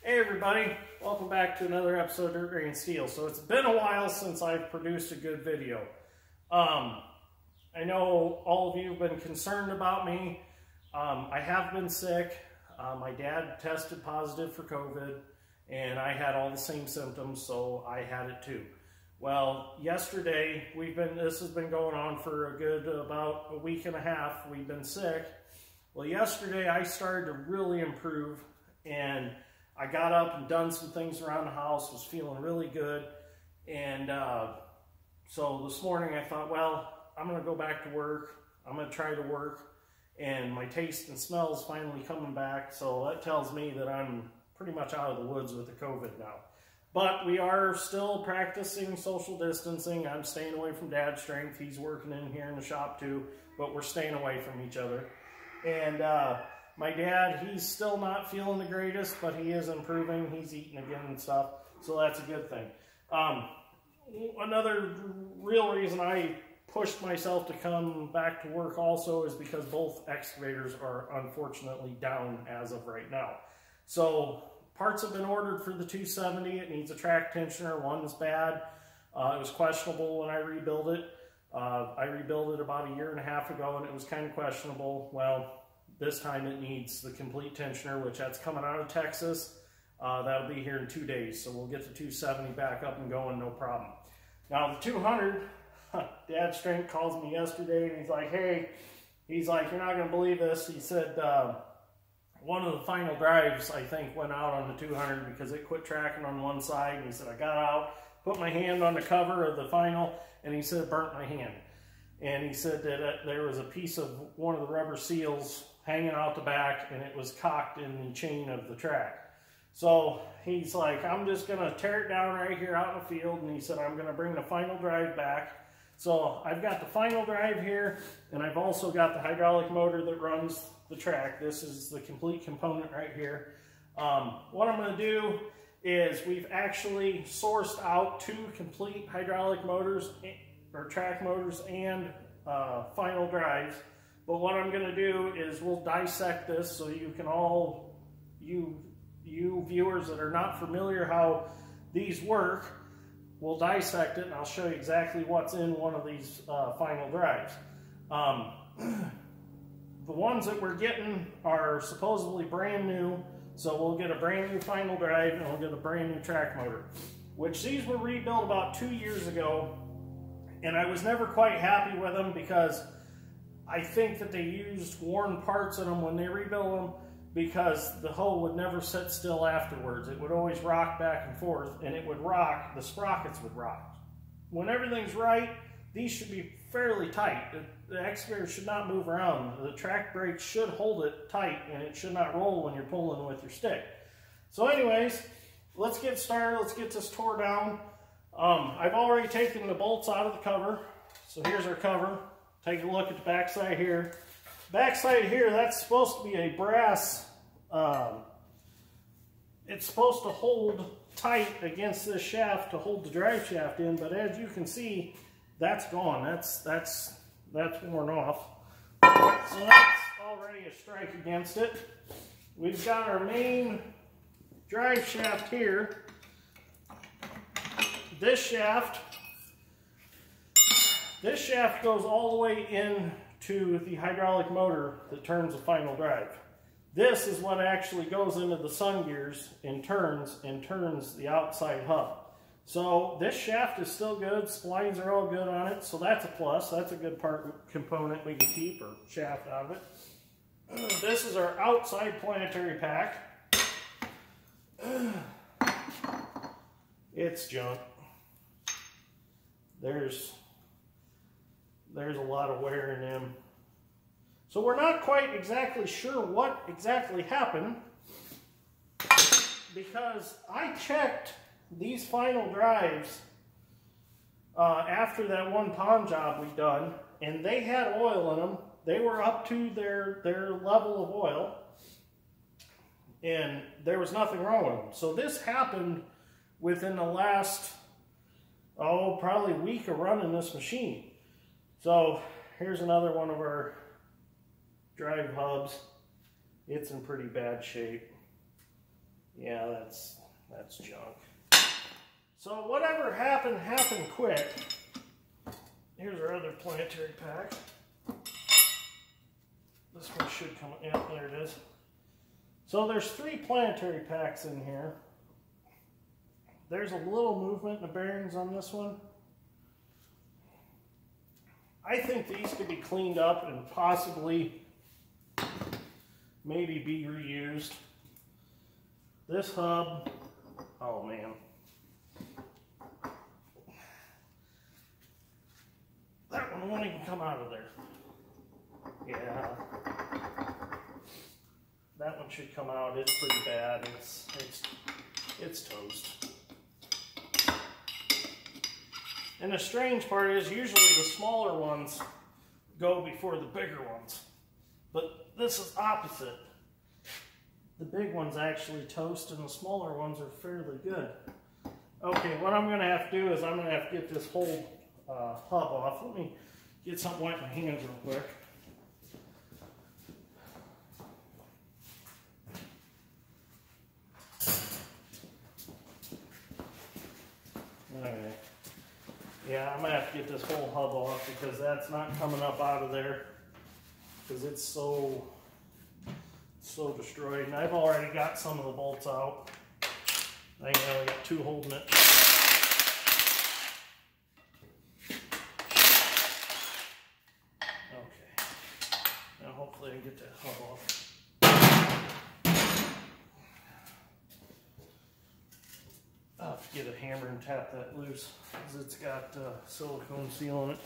Hey everybody, welcome back to another episode of Dirt Grain Steel. So it's been a while since I've produced a good video. I know all of you have been concerned about me. I have been sick. My dad tested positive for COVID and I had all the same symptoms, so I had it too. Well, yesterday, this has been going on for a good about a week and a half. We've been sick. Well, yesterday I started to really improve and I got up and done some things around the house, was feeling really good. And so this morning I thought, well, I'm going to go back to work. I'm going to try to work. And my taste and smell is finally coming back. So that tells me that I'm pretty much out of the woods with the COVID now. But we are still practicing social distancing. I'm staying away from Dad's strength. He's working in here in the shop too, but we're staying away from each other. And my dad, he's still not feeling the greatest, but he is improving. He's eating again and stuff, so that's a good thing. Another real reason I pushed myself to come back to work also is because both excavators are unfortunately down as of right now. So parts have been ordered for the 270. It needs a track tensioner. One's bad. It was questionable when I rebuilt it. I rebuilt it about a year and a half ago and it was kind of questionable. Well, this time it needs the complete tensioner, which that's coming out of Texas. That'll be here in 2 days. So we'll get the 270 back up and going, no problem. Now the 200, Dad's strength calls me yesterday and he's like, hey, he's like, you're not going to believe this. He said one of the final drives, I think, went out on the 200 because it quit tracking on one side. And he said, I got out, put my hand on the cover of the final, and he said it burnt my hand. And he said that there was a piece of one of the rubber seals hanging out the back and it was cocked in the chain of the track. So he's like, I'm just going to tear it down right here out in the field. And he said, I'm going to bring the final drive back. So I've got the final drive here and I've also got the hydraulic motor that runs the track. This is the complete component right here. What I'm going to do is we've actually sourced out 2 complete hydraulic motors or track motors and final drives. But what I'm going to do is we'll dissect this so you can all, you viewers that are not familiar how these work, we'll dissect it and I'll show you exactly what's in one of these final drives. The ones that we're getting are supposedly brand new, so we'll get a brand new final drive and we'll get a brand new track motor, which these were rebuilt about 2 years ago, and I was never quite happy with them because I think that they used worn parts in them when they rebuilt them because the hoe would never sit still afterwards. It would always rock back and forth, and it would rock, the sprockets would rock. When everything's right, these should be fairly tight. The excavator should not move around. The track brake should hold it tight, and it should not roll when you're pulling with your stick. So anyways, let's get started. Let's get this tore down. I've already taken the bolts out of the cover. So here's our cover. Take a look at the back side here. Back side here, that's supposed to be a brass. It's supposed to hold tight against this shaft to hold the drive shaft in, but as you can see, that's gone. That's worn off. So that's already a strike against it. We've got our main drive shaft here. This shaft goes all the way into the hydraulic motor that turns the final drive. This is what actually goes into the sun gears and turns the outside hub. So this shaft is still good. Splines are all good on it, so that's a plus. That's a good component we can keep, or shaft out of it. This is our outside planetary pack. It's junk. There's a lot of wear in them. So we're not quite exactly sure what exactly happened because I checked these final drives after that one pond job we done, and they had oil in them. They were up to their level of oil, and there was nothing wrong with them. So this happened within the last, probably a week of running this machine. So here's another one of our drive hubs. It's in pretty bad shape. Yeah, that's junk. So whatever happened quick. Here's our other planetary pack. This one should come, yeah, there it is. So there's 3 planetary packs in here. There's a little movement in the bearings on this one. I think these could be cleaned up and possibly maybe be reused. This hub, oh man. That one won't even come out of there. Yeah. That one should come out. It's pretty bad. It's toast. And the strange part is usually the smaller ones go before the bigger ones. But this is opposite. The big ones actually toast and the smaller ones are fairly good. Okay, what I'm going to have to do is I'm going to have to get this whole hub off. Let me get something wet in my hands real quick. Okay. Yeah, I'm going to have to get this whole hub off because that's not coming up out of there because it's so destroyed. And I've already got some of the bolts out. I only got 2 holding it. Okay. Now hopefully I can get that hub off. I'll have to get a hammer and tap that loose because it's got silicone seal on it.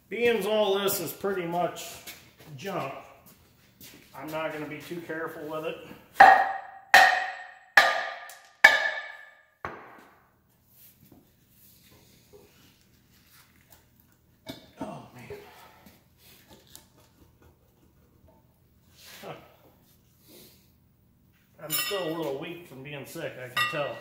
Being all this is pretty much junk, I'm not going to be too careful with it. Oh man. Huh. I'm still a little weak from being sick, I can tell.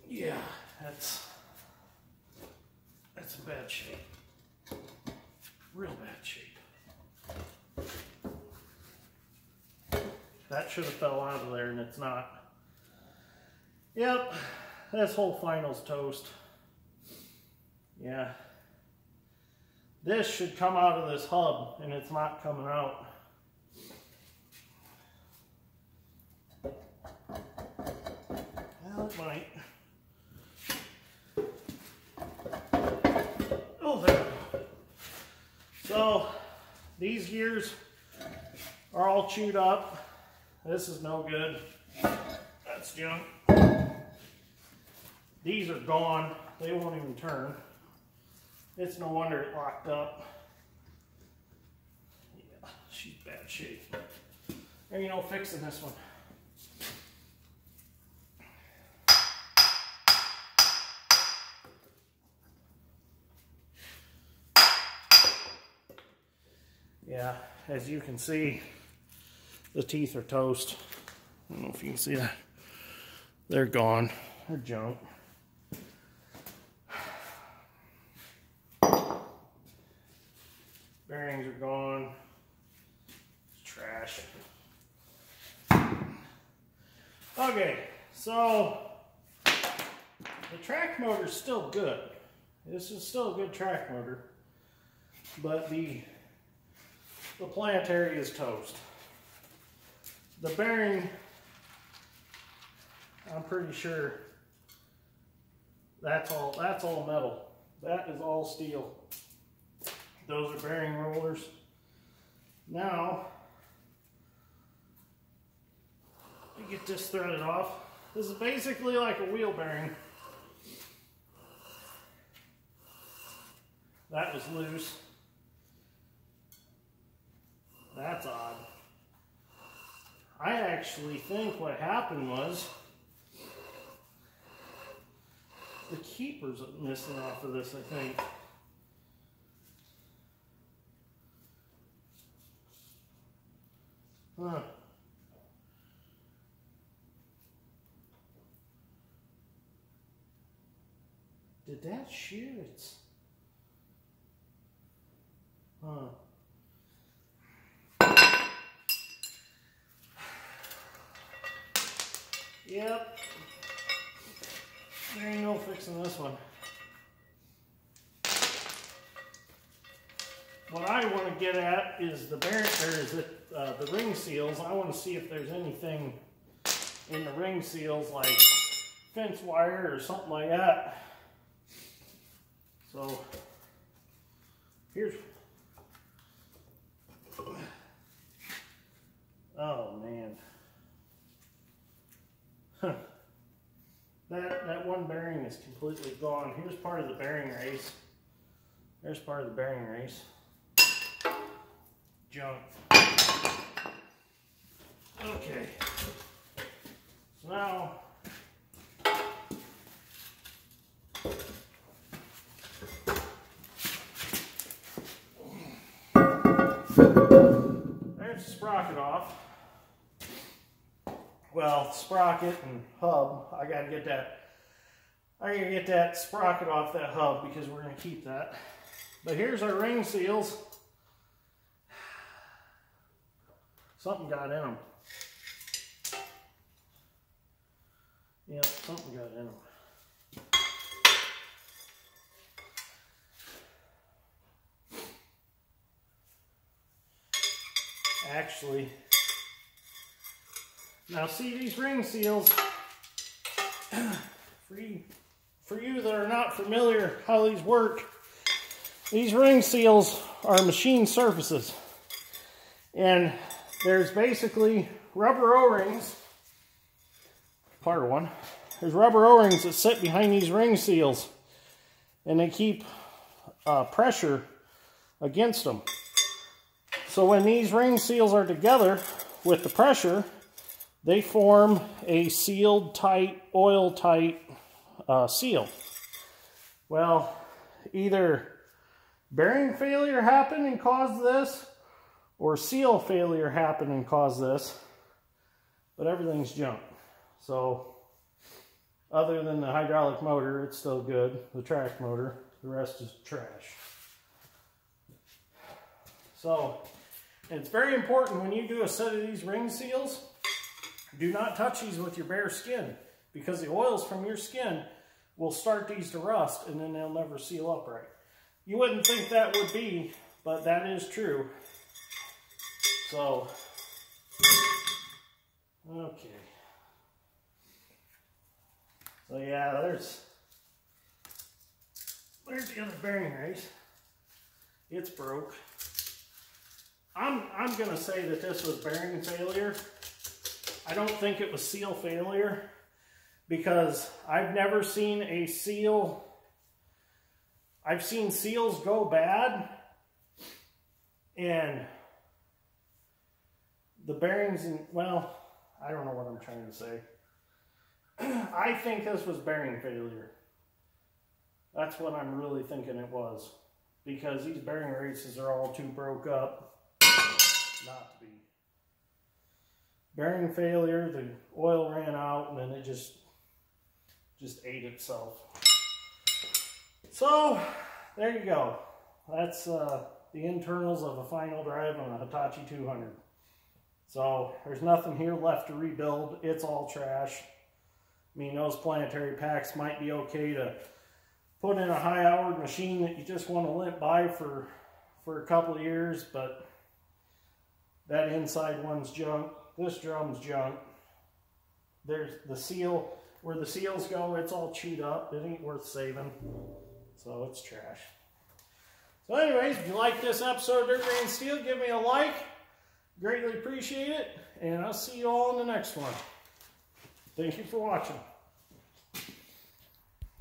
Yeah, that's in bad shape. Real bad shape. That should have fell out of there and it's not. Yep, this whole final's toast. Yeah. This should come out of this hub and it's not coming out. Well, it might. Oh, there we go. So, these gears are all chewed up. This is no good. That's junk. These are gone. They won't even turn. It's no wonder it locked up. Yeah, she's bad shape. There ain't no fixing this one. Yeah, as you can see, the teeth are toast. I don't know if you can see that. They're gone. They're junk. Bearings are gone. It's trash. Okay, so the track motor is still good. This is still a good track motor, but the planetary is toast. The bearing, I'm pretty sure that's all metal. That is all steel. Those are bearing rollers. Now, you get this threaded off. This is basically like a wheel bearing. That was loose. That's odd. I actually think what happened was the keeper's missing off of this, I think. Huh. Did that shear its... Huh. Yep. There ain't no fixing this one. What I want to get at is the bearing, or is it the ring seals. I want to see if there's anything in the ring seals like fence wire or something like that. So here's, oh man, that one bearing is completely gone. Here's part of the bearing race. There's part of the bearing race. Junk. Okay. So now there's the sprocket off. Well, sprocket and hub, I gotta get that sprocket off that hub because we're gonna keep that. But here's our ring seals. Something got in them. Yep, something got in them. Actually, now see these ring seals, for you that are not familiar how these work, these ring seals are machine surfaces. And there's basically rubber O-rings, part of one. There's rubber O-rings that sit behind these ring seals, and they keep pressure against them. So when these ring seals are together with the pressure, they form a sealed tight, oil tight seal. Well, either bearing failure happened and caused this, or seal failure happened and caused this, but everything's junk. So other than the hydraulic motor, it's still good. The track motor, the rest is trash. So it's very important when you do a set of these ring seals, do not touch these with your bare skin, because the oils from your skin will start these to rust and then they'll never seal up right. You wouldn't think that would be, but that is true. So, okay. So yeah, there's the other bearing race. It's broke. I'm gonna say that this was bearing failure. I don't think it was seal failure, because I've never seen a seal. I've seen seals go bad and the bearings, well, I don't know what I'm trying to say. I think this was bearing failure. That's what I'm really thinking it was, because these bearing races are all too broke up not to be. Bearing failure, the oil ran out and then it just ate itself. So there you go. That's the internals of a final drive on a Hitachi 200. So there's nothing here left to rebuild. It's all trash. I mean, those Planetary Packs might be okay to put in a high-hour machine that you just want to limp by for a couple of years, but that inside one's junk. This drum's junk. There's the seal. Where the seals go, it's all chewed up. It ain't worth saving. So it's trash. So anyways, if you like this episode of Dirt Ran Steel, give me a like. Greatly appreciate it. And I'll see you all in the next one. Thank you for watching.